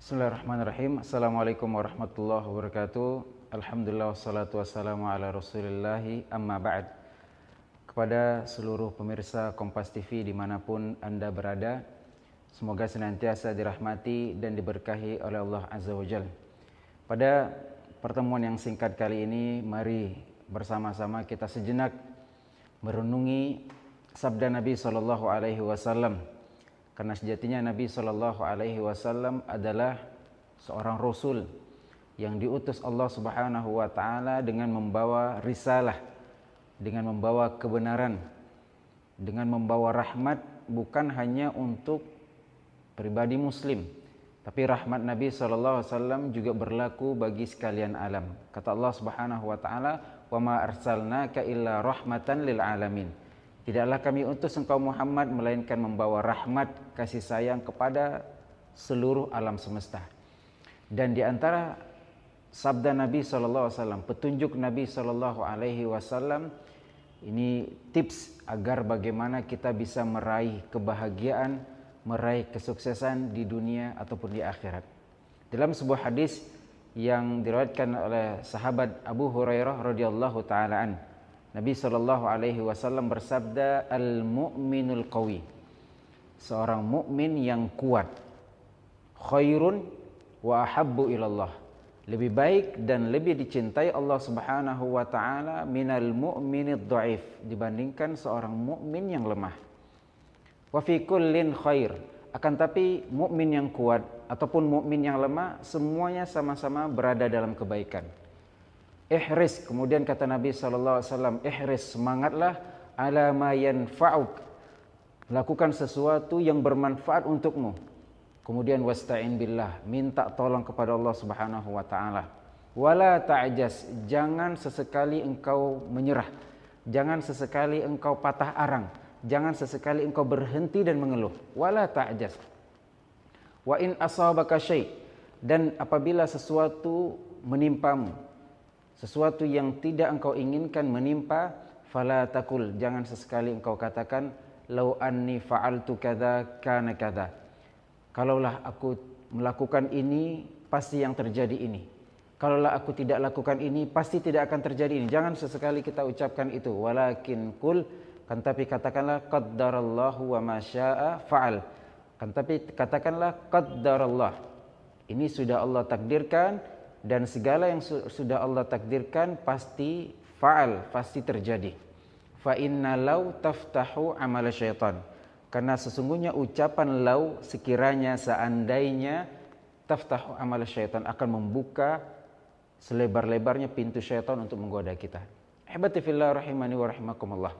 Bismillahirrahmanirrahim. Assalamualaikum warahmatullahi wabarakatuh. Alhamdulillah wassalatu wassalamu ala rasulillahi amma ba'd. Kepada seluruh pemirsa Kompas TV dimanapun Anda berada, semoga senantiasa dirahmati dan diberkahi oleh Allah Azza wa Jalla. Pada pertemuan yang singkat kali ini, mari bersama-sama kita sejenak merenungi sabda Nabi SAW. Karena sejatinya Nabi SAW adalah seorang Rasul yang diutus Allah Subhanahu wa Ta'ala dengan membawa risalah, dengan membawa kebenaran, dengan membawa rahmat, bukan hanya untuk pribadi Muslim, tapi rahmat Nabi SAW juga berlaku bagi sekalian alam. Kata Allah Subhanahu wa Ta'ala, "Wa ma arsalnaka illa rahmatan lil alamin." Tidaklah kami utus engkau Muhammad melainkan membawa rahmat, kasih sayang kepada seluruh alam semesta. Dan di antara sabda Nabi SAW, petunjuk Nabi SAW, ini tips agar bagaimana kita bisa meraih kebahagiaan, meraih kesuksesan di dunia ataupun di akhirat. Dalam sebuah hadis yang diriwayatkan oleh sahabat Abu Hurairah radhiyallahu taala an, Nabi SAW bersabda, "Al-mu'minul qawi." Seorang mukmin yang kuat. Khairun wa ahabbu ilallah. Lebih baik dan lebih dicintai Allah Subhanahu wa Ta'ala minal mu'minid dhaif, dibandingkan seorang mukmin yang lemah. Wa fi kullin khair. Akan tapi mukmin yang kuat ataupun mukmin yang lemah, semuanya sama-sama berada dalam kebaikan. Ihris, kemudian kata Nabi SAW, ihris, semangatlah ala ma yanfa'uk, lakukan sesuatu yang bermanfaat untukmu. Kemudian wasta'in billah, minta tolong kepada Allah Subhanahu wa Ta'ala. Wala ta'jas, jangan sesekali engkau menyerah, jangan sesekali engkau patah arang, jangan sesekali engkau berhenti dan mengeluh. Wala ta'jas. Wa in asabaka syai', dan apabila sesuatu menimpamu, sesuatu yang tidak engkau inginkan menimpa, fala takul, jangan sesekali engkau katakan, lau anni fa'altu kadza kana kadza. Kalaulah aku melakukan ini, pasti yang terjadi ini. Kalaulah aku tidak lakukan ini, pasti tidak akan terjadi ini. Jangan sesekali kita ucapkan itu. Walakin kul, kan tapi katakanlah qaddarallahu wa ma syaa fa'al. Kan tapi katakanlah qaddarallah. Ini sudah Allah takdirkan, dan segala yang sudah Allah takdirkan pasti fa'al, pasti terjadi. Fa inna law taftahu amal syaitan. Karena sesungguhnya ucapan law, sekiranya, seandainya, taftahu amal syaitan, akan membuka selebar-lebarnya pintu syaitan untuk menggoda kita. Ahibati fillah rahimani wa rahimakumullah.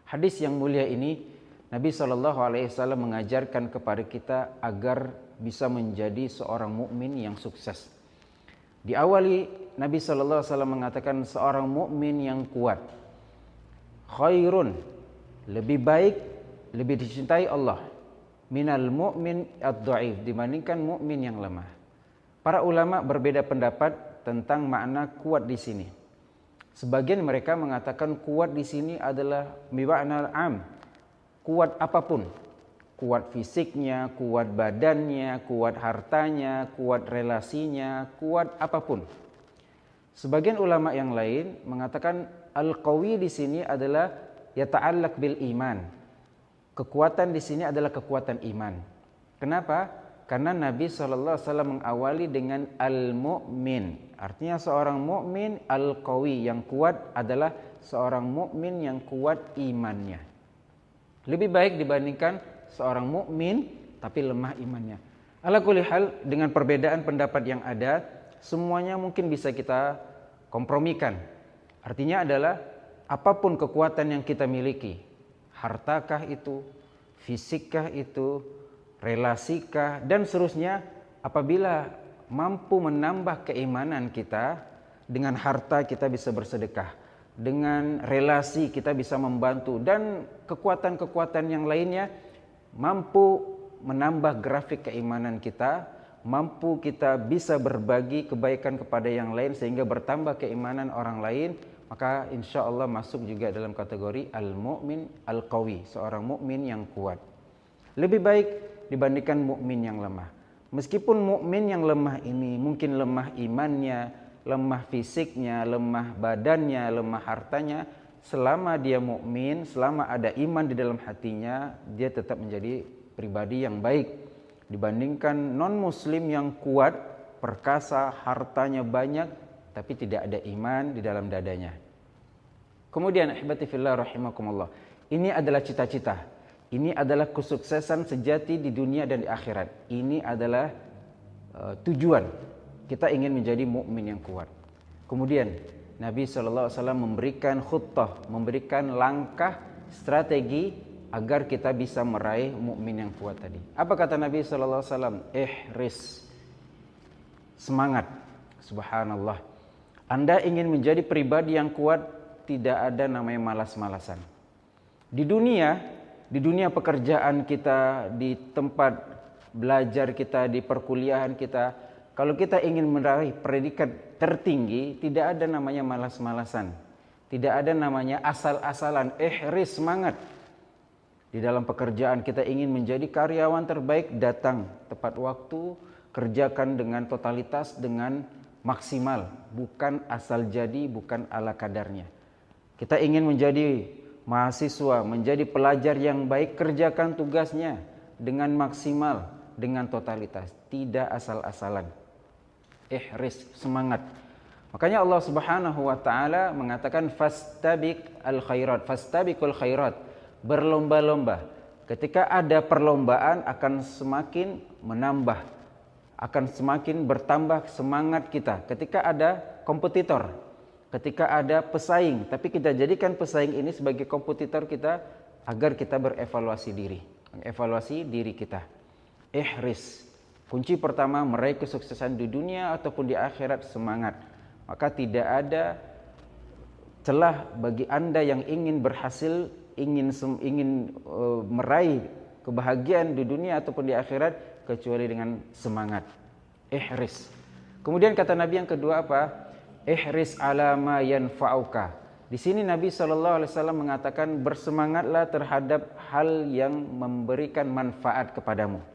Hadis yang mulia ini, Nabi SAW mengajarkan kepada kita agar bisa menjadi seorang mukmin yang sukses. Diawali Nabi SAW mengatakan seorang mukmin yang kuat, khairun, lebih baik, lebih dicintai Allah, minal mu'min ad-dhaif, dibandingkan mukmin yang lemah. Para ulama berbeda pendapat tentang makna kuat di sini. Sebagian mereka mengatakan kuat di sini adalah bimakna am, kuat apapun. Kuat fisiknya, kuat badannya, kuat hartanya, kuat relasinya, kuat apapun. Sebagian ulama yang lain mengatakan al-qawi di sini adalah yata'allaq bil iman. Kekuatan di sini adalah kekuatan iman. Kenapa? Karena Nabi SAW mengawali dengan al-mu'min. Artinya seorang mukmin al-qawi, yang kuat adalah seorang mukmin yang kuat imannya. Lebih baik dibandingkan seorang mukmin tapi lemah imannya. Ala kulli hal, dengan perbedaan pendapat yang ada, semuanya mungkin bisa kita kompromikan. Artinya adalah apapun kekuatan yang kita miliki, hartakah itu, fisikkah itu, relasikah, dan seterusnya, apabila mampu menambah keimanan kita, dengan harta kita bisa bersedekah, dengan relasi kita bisa membantu, dan kekuatan-kekuatan yang lainnya mampu menambah grafik keimanan kita, mampu kita bisa berbagi kebaikan kepada yang lain sehingga bertambah keimanan orang lain, maka insya Allah masuk juga dalam kategori al-mu'min al-qawi, seorang mukmin yang kuat. Lebih baik dibandingkan mukmin yang lemah. Meskipun mukmin yang lemah ini mungkin lemah imannya, lemah fisiknya, lemah badannya, lemah hartanya, selama dia mukmin, selama ada iman di dalam hatinya, dia tetap menjadi pribadi yang baik dibandingkan non-muslim yang kuat, perkasa, hartanya banyak, tapi tidak ada iman di dalam dadanya. Kemudian ahibati fillah rahimakumullah, ini adalah cita-cita. Ini adalah kesuksesan sejati di dunia dan di akhirat. Ini adalah tujuan. Kita ingin menjadi mukmin yang kuat. Kemudian Nabi SAW memberikan khutbah, memberikan langkah strategi agar kita bisa meraih mukmin yang kuat tadi. Apa kata Nabi SAW? Ihris, semangat. Subhanallah. Anda ingin menjadi pribadi yang kuat, tidak ada namanya malas-malasan. Di dunia pekerjaan kita, di tempat belajar kita, di perkuliahan kita, kalau kita ingin meraih predikat tertinggi, tidak ada namanya malas-malasan. Tidak ada namanya asal-asalan. Ihris, semangat. Di dalam pekerjaan kita ingin menjadi karyawan terbaik, datang tepat waktu, kerjakan dengan totalitas, dengan maksimal. Bukan asal jadi, bukan ala kadarnya. Kita ingin menjadi mahasiswa, menjadi pelajar yang baik, kerjakan tugasnya dengan maksimal, dengan totalitas, tidak asal-asalan. Ihris, semangat. Makanya Allah Subhanahu wa taala mengatakan fastabiqul khairat, berlomba-lomba. Ketika ada perlombaan akan semakin menambah, akan semakin bertambah semangat kita. Ketika ada kompetitor, ketika ada pesaing, tapi kita jadikan pesaing ini sebagai kompetitor kita agar kita berevaluasi diri, mengevaluasi diri kita. Ihris, kunci pertama meraih kesuksesan di dunia ataupun di akhirat, semangat. Maka tidak ada celah bagi Anda yang ingin berhasil, ingin meraih kebahagiaan di dunia ataupun di akhirat kecuali dengan semangat. Ihris. Kemudian kata Nabi yang kedua apa? Ihris ala ma yanfa'uka. Di sini Nabi SAW mengatakan bersemangatlah terhadap hal yang memberikan manfaat kepadamu.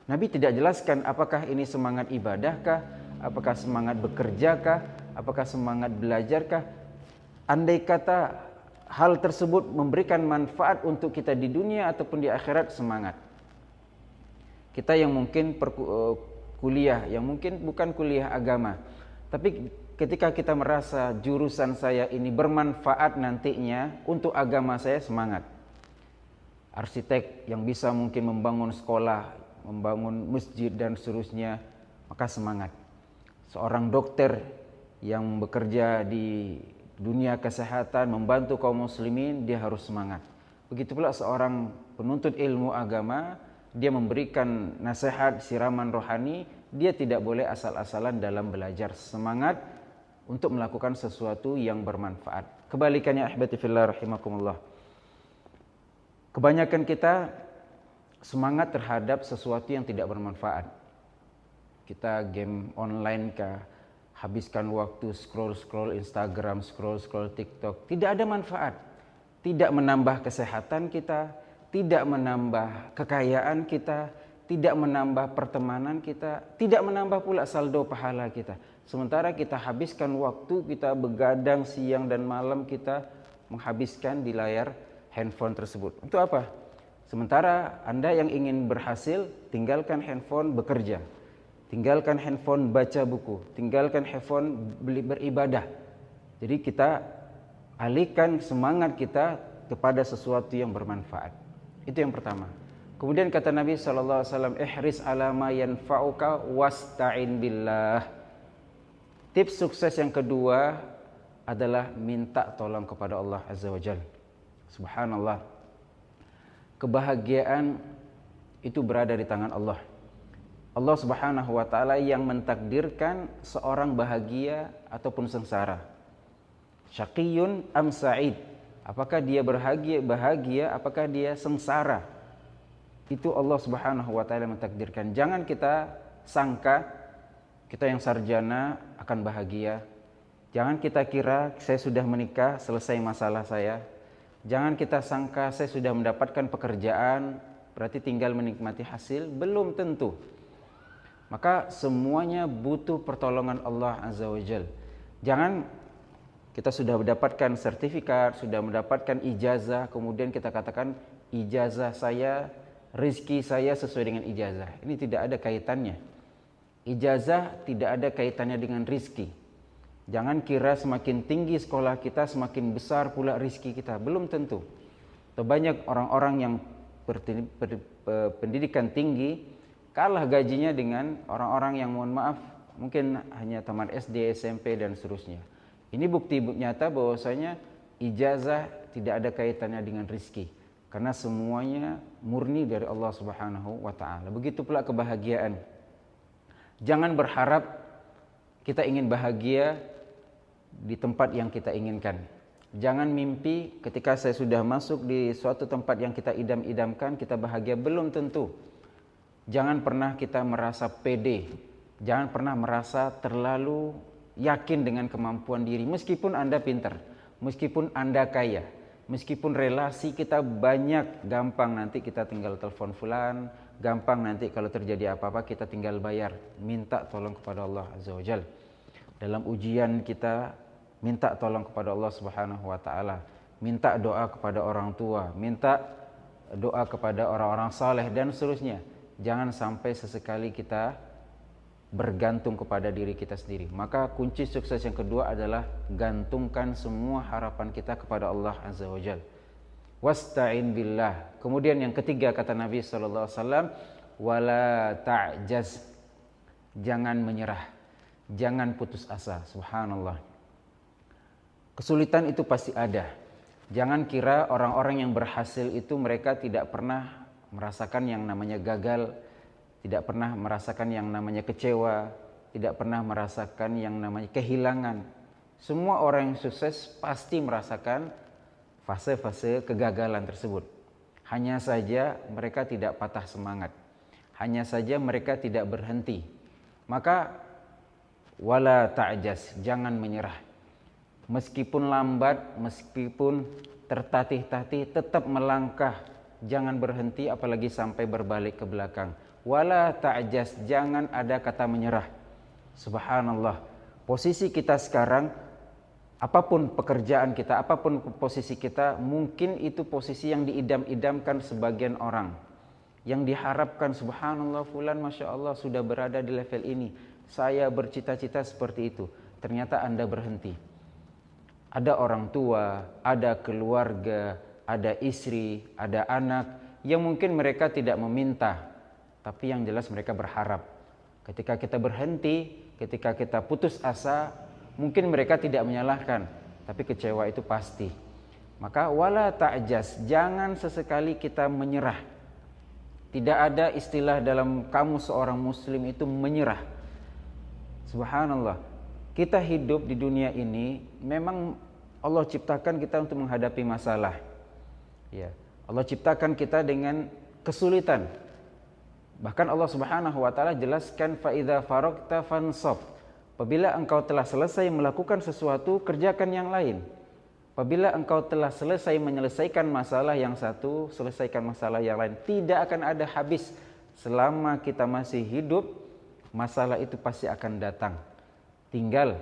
Nabi tidak jelaskan apakah ini semangat ibadahkah, apakah semangat bekerjakah, apakah semangat belajarkah. Andai kata hal tersebut memberikan manfaat untuk kita di dunia ataupun di akhirat, semangat. Kita yang mungkin kuliah, yang mungkin bukan kuliah agama, tapi ketika kita merasa jurusan saya ini bermanfaat nantinya untuk agama saya, semangat. Arsitek yang bisa mungkin membangun sekolah, membangun masjid dan seterusnya, maka semangat. Seorang dokter yang bekerja di dunia kesehatan, membantu kaum muslimin, dia harus semangat. Begitu pula seorang penuntut ilmu agama, dia memberikan nasihat, siraman rohani, dia tidak boleh asal-asalan dalam belajar. Semangat untuk melakukan sesuatu yang bermanfaat. Kebalikannya ahibati fillah rahimakumullah, kebanyakan kita semangat terhadap sesuatu yang tidak bermanfaat. Kita game online kah, habiskan waktu scroll Instagram, scroll TikTok, tidak ada manfaat. Tidak menambah kesehatan kita, tidak menambah kekayaan kita, tidak menambah pertemanan kita, tidak menambah pula saldo pahala kita. Sementara kita habiskan waktu, kita begadang siang dan malam, kita menghabiskan di layar handphone tersebut. Untuk apa? Sementara Anda yang ingin berhasil, tinggalkan handphone bekerja, tinggalkan handphone baca buku, tinggalkan handphone beribadah. Jadi kita alihkan semangat kita kepada sesuatu yang bermanfaat. Itu yang pertama. Kemudian kata Nabi SAW, ihris ala ma yanfa'uka wasta'in billah. Tips sukses yang kedua adalah minta tolong kepada Allah Azza wa Jalla. Subhanallah. Kebahagiaan itu berada di tangan Allah. Allah Subhanahu wa taala yang mentakdirkan seorang bahagia ataupun sengsara. Syaqiyun am sa'id. Apakah dia bahagia, apakah dia sengsara? Itu Allah Subhanahu wa taala mentakdirkan. Jangan kita sangka kita yang sarjana akan bahagia. Jangan kita kira saya sudah menikah, selesai masalah saya. Jangan kita sangka saya sudah mendapatkan pekerjaan, berarti tinggal menikmati hasil. Belum tentu. Maka semuanya butuh pertolongan Allah Azza wa Jal. Jangan kita sudah mendapatkan sertifikat, sudah mendapatkan ijazah, kemudian kita katakan ijazah saya, rizki saya sesuai dengan ijazah. Ini tidak ada kaitannya. Ijazah tidak ada kaitannya dengan rizki. Jangan kira semakin tinggi sekolah kita, semakin besar pula rizki kita. Belum tentu. Banyak orang-orang yang berpendidikan tinggi kalah gajinya dengan orang-orang yang mohon maaf mungkin hanya tamat SD, SMP dan seterusnya. Ini bukti nyata bahwasanya ijazah tidak ada kaitannya dengan rizki, karena semuanya murni dari Allah Subhanahu wa taala. Begitu pula kebahagiaan. Jangan berharap kita ingin bahagia di tempat yang kita inginkan. Jangan mimpi ketika saya sudah masuk di suatu tempat yang kita idam-idamkan kita bahagia, belum tentu. Jangan pernah kita merasa pede, jangan pernah merasa terlalu yakin dengan kemampuan diri. Meskipun Anda pintar, meskipun Anda kaya, meskipun relasi kita banyak, gampang nanti kita tinggal telepon fulan, gampang nanti kalau terjadi apa-apa kita tinggal bayar. Minta tolong kepada Allah Azza wa Jalla. Dalam ujian kita minta tolong kepada Allah Subhanahu wa taala, minta doa kepada orang tua, minta doa kepada orang-orang saleh dan seterusnya. Jangan sampai sesekali kita bergantung kepada diri kita sendiri. Maka kunci sukses yang kedua adalah gantungkan semua harapan kita kepada Allah Azza wa Jalla. Wasta'in billah. Kemudian yang ketiga kata Nabi sallallahu alaihi wasallam, wala ta'jaz. Jangan menyerah. Jangan putus asa. Subhanallah. Kesulitan itu pasti ada. Jangan kira orang-orang yang berhasil itu mereka tidak pernah merasakan yang namanya gagal, tidak pernah merasakan yang namanya kecewa, tidak pernah merasakan yang namanya kehilangan. Semua orang yang sukses pasti merasakan fase-fase kegagalan tersebut. Hanya saja mereka tidak patah semangat. Hanya saja mereka tidak berhenti. Maka wala ta'jaz, jangan menyerah. Meskipun lambat, meskipun tertatih-tatih, tetap melangkah. Jangan berhenti apalagi sampai berbalik ke belakang. Wala ta'jaz, jangan ada kata menyerah. Subhanallah. Posisi kita sekarang, apapun pekerjaan kita, apapun posisi kita, mungkin itu posisi yang diidam-idamkan sebagian orang. Yang diharapkan, subhanallah fulan masya Allah sudah berada di level ini. Saya bercita-cita seperti itu. Ternyata Anda berhenti. Ada orang tua, ada keluarga, ada istri, ada anak yang mungkin mereka tidak meminta, tapi yang jelas mereka berharap. Ketika kita berhenti, ketika kita putus asa, mungkin mereka tidak menyalahkan, tapi kecewa itu pasti. Maka wala ta'jaz, jangan sesekali kita menyerah. Tidak ada istilah dalam kamus seorang muslim itu menyerah. Subhanallah. Kita hidup di dunia ini memang Allah ciptakan kita untuk menghadapi masalah. Ya, Allah ciptakan kita dengan kesulitan. Bahkan Allah Subhanahu wa taala jelaskan fa idza faragta fansab. Apabila engkau telah selesai melakukan sesuatu, kerjakan yang lain. Apabila engkau telah selesai menyelesaikan masalah yang satu, selesaikan masalah yang lain. Tidak akan ada habis. Selama kita masih hidup, masalah itu pasti akan datang. Tinggal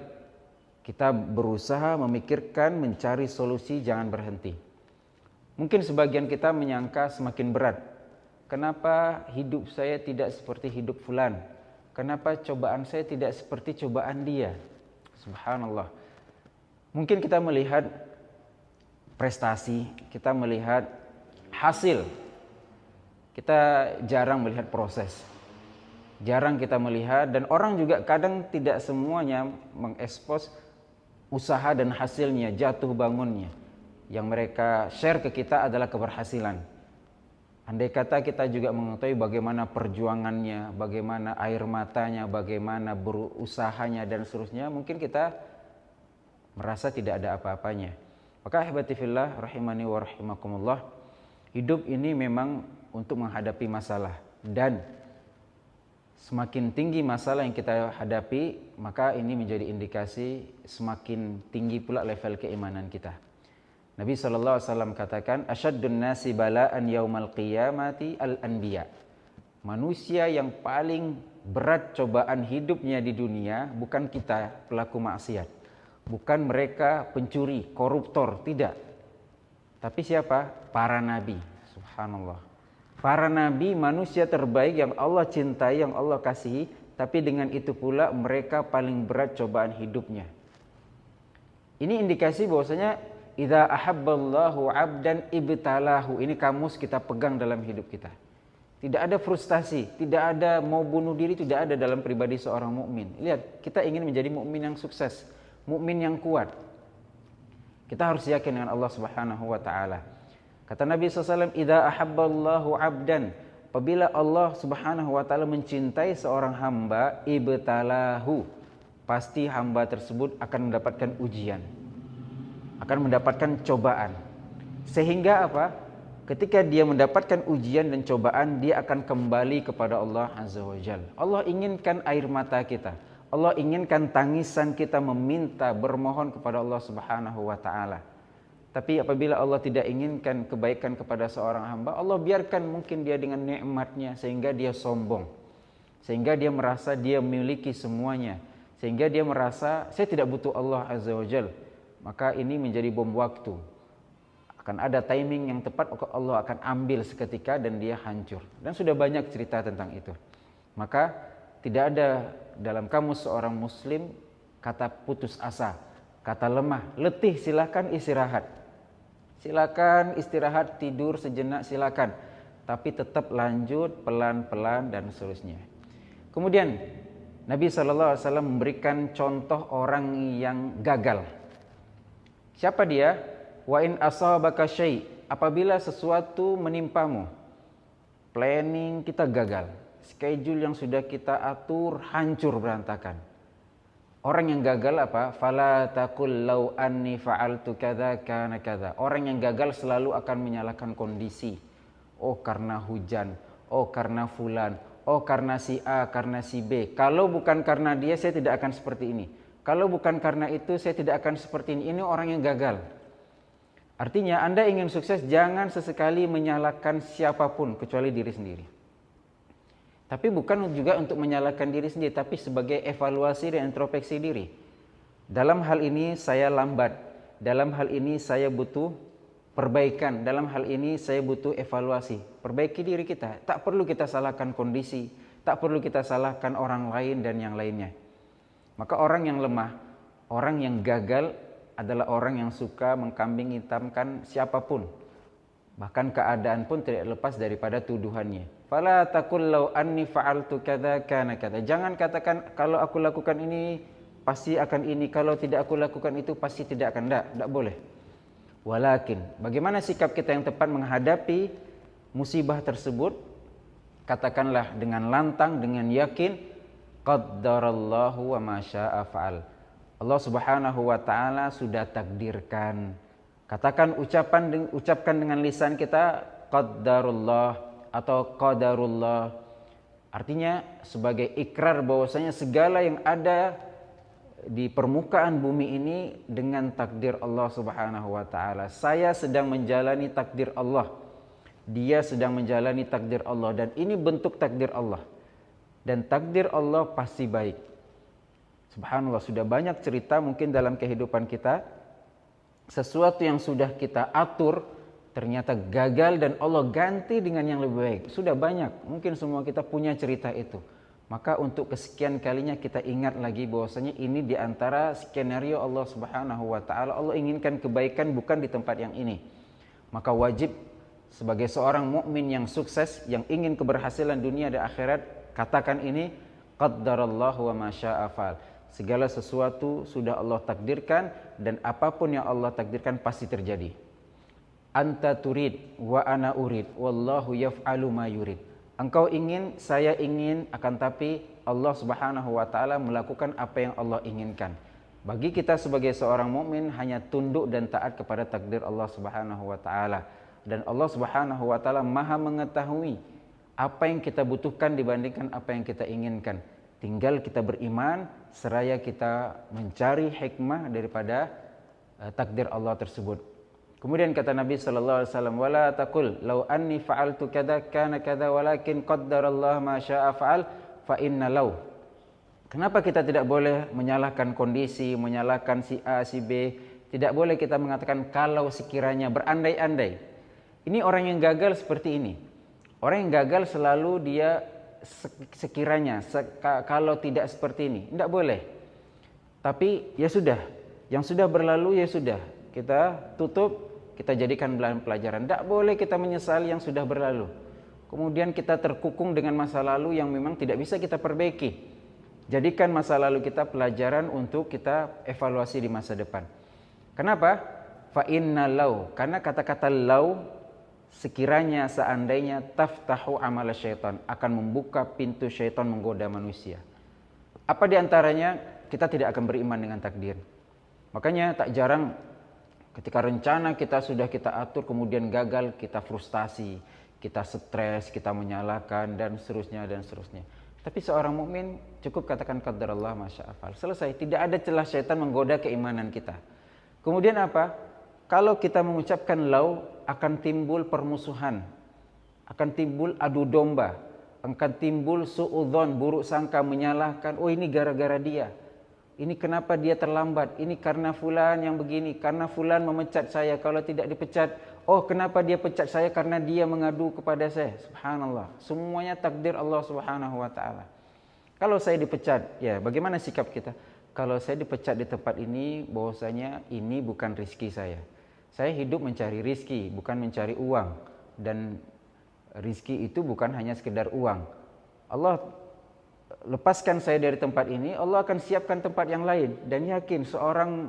kita berusaha memikirkan, mencari solusi, jangan berhenti. Mungkin sebagian kita menyangka semakin berat. Kenapa hidup saya tidak seperti hidup fulan? Kenapa cobaan saya tidak seperti cobaan dia? Subhanallah. Mungkin kita melihat prestasi, kita melihat hasil. Kita jarang melihat proses. Jarang kita melihat, dan orang juga kadang tidak semuanya mengekspos usaha dan hasilnya, jatuh bangunnya. Yang mereka share ke kita adalah keberhasilan. Andai kata kita juga mengetahui bagaimana perjuangannya, bagaimana air matanya, bagaimana berusahanya dan seterusnya, mungkin kita merasa tidak ada apa-apanya. Maka ahibati fillah rahimani wa rahimakumullah, hidup ini memang untuk menghadapi masalah, dan semakin tinggi masalah yang kita hadapi, maka ini menjadi indikasi semakin tinggi pula level keimanan kita. Nabi SAW katakan, asyaddun nasi bala'an yaumal qiyamati al-anbiya. Manusia yang paling berat cobaan hidupnya di dunia bukan kita pelaku maksiat, bukan mereka pencuri, koruptor, tidak. Tapi siapa? Para nabi. Subhanallah. Para nabi manusia terbaik yang Allah cintai, yang Allah kasihi, tapi dengan itu pula mereka paling berat cobaan hidupnya. Ini indikasi bahwasanya idza ahabballahu 'abdan ibtalahu. Ini kamus kita pegang dalam hidup kita. Tidak ada frustasi, tidak ada mau bunuh diri, tidak ada dalam pribadi seorang mukmin. Lihat, kita ingin menjadi mukmin yang sukses, mukmin yang kuat. Kita harus yakin dengan Allah Subhanahu wa taala. Kata Nabi SAW, idza ahabballahu 'abdan, apabila Allah Subhanahu wa taala mencintai seorang hamba, ibtalahu, pasti hamba tersebut akan mendapatkan ujian, akan mendapatkan cobaan. Sehingga apa? Ketika dia mendapatkan ujian dan cobaan, dia akan kembali kepada Allah Azza wa Jalla. Allah inginkan air mata kita, Allah inginkan tangisan kita meminta, bermohon kepada Allah Subhanahu wa taala. Tapi apabila Allah tidak inginkan kebaikan kepada seorang hamba, Allah biarkan mungkin dia dengan nikmatnya sehingga dia sombong, sehingga dia merasa dia memiliki semuanya, sehingga dia merasa saya tidak butuh Allah Azza wa Jalla. Maka ini menjadi bom waktu. Akan ada timing yang tepat, Allah akan ambil seketika dan dia hancur. Dan sudah banyak cerita tentang itu. Maka tidak ada dalam kamus seorang muslim kata putus asa, kata lemah, letih, silakan istirahat. Silakan istirahat, tidur sejenak silakan. Tapi tetap lanjut pelan-pelan dan seterusnya. Kemudian Nabi SAW memberikan contoh orang yang gagal. Siapa dia? Wa in asabaka syai', apabila sesuatu menimpamu, planning kita gagal, schedule yang sudah kita atur hancur berantakan. Orang yang gagal apa? Fala taqul law anni fa'altu kadza kana kadza. Orang yang gagal selalu akan menyalahkan kondisi. Oh karena hujan, oh karena fulan, oh karena si A, karena si B. Kalau bukan karena dia saya tidak akan seperti ini. Kalau bukan karena itu saya tidak akan seperti ini. Ini orang yang gagal. Artinya Anda ingin sukses, jangan sesekali menyalahkan siapapun kecuali diri sendiri. Tapi bukan juga untuk menyalahkan diri sendiri, tapi sebagai evaluasi dan introspeksi diri. Dalam hal ini saya lambat, dalam hal ini saya butuh perbaikan, dalam hal ini saya butuh evaluasi. Perbaiki diri kita, tak perlu kita salahkan kondisi, tak perlu kita salahkan orang lain dan yang lainnya. Maka orang yang lemah, orang yang gagal adalah orang yang suka mengkambing hitamkan siapapun. Bahkan keadaan pun tidak lepas daripada tuduhannya. Fala taqul law anni fa'altu kadza kana kadza. Jangan katakan kalau aku lakukan ini pasti akan ini, kalau tidak aku lakukan itu pasti tidak akan. Tidak boleh. Walakin, bagaimana sikap kita yang tepat menghadapi musibah tersebut? Katakanlah dengan lantang, dengan yakin, qaddarallahu wa ma syaa fa'al. Allah Subhanahu wa taala sudah takdirkan. Katakan, ucapkan dengan lisan kita qaddarullah atau qadarullah. Artinya sebagai ikrar bahwasanya segala yang ada di permukaan bumi ini dengan takdir Allah Subhanahu wa taala. Saya sedang menjalani takdir Allah. Dia sedang menjalani takdir Allah dan ini bentuk takdir Allah. Dan takdir Allah pasti baik. Subhanallah, sudah banyak cerita mungkin dalam kehidupan kita, sesuatu yang sudah kita atur ternyata gagal dan Allah ganti dengan yang lebih baik. Sudah banyak, mungkin semua kita punya cerita itu. Maka untuk kesekian kalinya kita ingat lagi bahwasanya ini diantara skenario Allah Subhanahu wa taala. Allah inginkan kebaikan bukan di tempat yang ini. Maka wajib sebagai seorang mukmin yang sukses, yang ingin keberhasilan dunia dan akhirat, katakan ini qaddarallahu wa ma syaa fa'al. Segala sesuatu sudah Allah takdirkan dan apapun yang Allah takdirkan pasti terjadi. Anta turid wa ana urid wallahu yaf'alu ma yurid. Engkau ingin, saya ingin, akan tapi Allah Subhanahu wa taala melakukan apa yang Allah inginkan. Bagi kita sebagai seorang mukmin hanya tunduk dan taat kepada takdir Allah Subhanahu wa taala. Dan Allah Subhanahu wa taala Maha mengetahui apa yang kita butuhkan dibandingkan apa yang kita inginkan. Tinggal kita beriman, seraya kita mencari hikmah daripada takdir Allah tersebut. Kemudian kata Nabi sallallahu alaihi wasallam, "Wala taqul law anni fa'altu kadza kana kadza walakin qaddarallahu ma syaa'a fa'al." fa inna law. Kenapa kita tidak boleh menyalahkan kondisi, menyalahkan si A, si B? Tidak boleh kita mengatakan kalau sekiranya, berandai-andai. Ini orang yang gagal seperti ini. Orang yang gagal selalu dia sekiranya, kalau tidak seperti ini. Tidak boleh. Tapi ya sudah, yang sudah berlalu ya sudah. Kita tutup, kita jadikan pelajaran. Tidak boleh kita menyesali yang sudah berlalu. Kemudian kita terkukung dengan masa lalu yang memang tidak bisa kita perbaiki. Jadikan masa lalu kita pelajaran untuk kita evaluasi di masa depan. Kenapa? Fa inna law, karena kata-kata law sekiranya, seandainya, taftahu amal syaitan, akan membuka pintu syaitan menggoda manusia. Apa di antaranya? Kita tidak akan beriman dengan takdir. Makanya tak jarang ketika rencana kita sudah kita atur kemudian gagal, kita frustasi, kita stres, kita menyalahkan dan seterusnya dan seterusnya. Tapi seorang mukmin cukup katakan qadarullah masya'afal. Selesai, tidak ada celah syaitan menggoda keimanan kita. Kemudian apa? Kalau kita mengucapkan law, akan timbul permusuhan, akan timbul adu domba, akan timbul suudzon, buruk sangka, menyalahkan, oh ini gara-gara dia, ini kenapa dia terlambat, ini karena fulan yang begini, karena fulan memecat saya, kalau tidak dipecat, oh kenapa dia pecat saya, karena dia mengadu kepada saya. Subhanallah, semuanya takdir Allah Subhanahu wa ta'ala. Kalau saya dipecat, ya bagaimana sikap kita? Kalau saya dipecat di tempat ini, bahwasanya ini bukan rezeki saya. Saya hidup mencari rizki, bukan mencari uang. Dan rizki itu bukan hanya sekedar uang. Allah lepaskan saya dari tempat ini, Allah akan siapkan tempat yang lain. Dan yakin seorang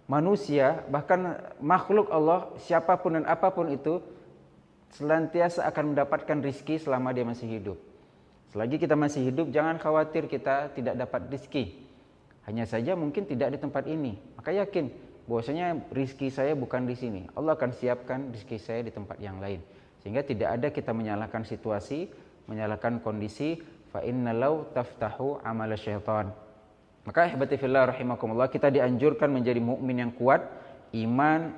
manusia, bahkan makhluk Allah, siapapun dan apapun itu, senantiasa akan mendapatkan rizki selama dia masih hidup. Selagi kita masih hidup, jangan khawatir kita tidak dapat rizki. Hanya saja mungkin tidak di tempat ini. Maka yakin bahwasanya rizki saya bukan di sini. Allah akan siapkan rizki saya di tempat yang lain. Sehingga tidak ada kita menyalahkan situasi, menyalahkan kondisi. Fa inna law taftahu amal syaitan. Maka ihbati fillah rahimakumullah, kita dianjurkan menjadi mukmin yang kuat, iman,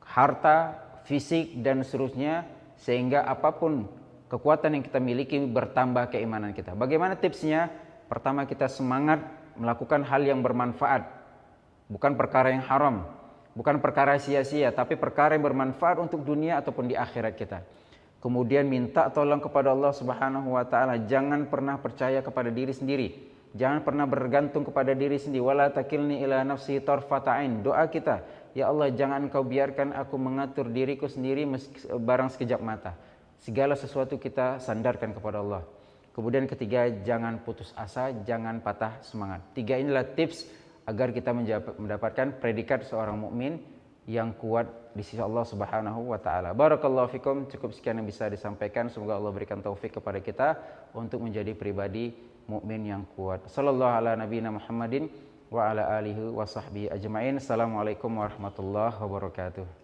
harta, fisik dan seterusnya, sehingga apapun kekuatan yang kita miliki bertambah keimanan kita. Bagaimana tipsnya? Pertama, kita semangat melakukan hal yang bermanfaat. Bukan perkara yang haram, bukan perkara sia-sia, tapi perkara yang bermanfaat untuk dunia ataupun di akhirat kita. Kemudian minta tolong kepada Allah Subhanahu wa ta'ala. Jangan pernah percaya kepada diri sendiri. Jangan pernah bergantung kepada diri sendiri. Wala takilni ila nafsi tarfata ain. Doa kita, ya Allah, jangan Engkau biarkan aku mengatur diriku sendiri barang sekejap mata. Segala sesuatu kita sandarkan kepada Allah. Kemudian ketiga, jangan putus asa, jangan patah semangat. Tiga inilah tips agar kita mendapatkan predikat seorang mukmin yang kuat di sisi Allah Subhanahu wa taala. Barakallahu fikum. Cukup sekian yang bisa disampaikan. Semoga Allah berikan taufik kepada kita untuk menjadi pribadi mukmin yang kuat. Sallallahu ala nabiyina Muhammadin wa ala alihi wa sahbihi ajmain. Assalamualaikum warahmatullahi wabarakatuh.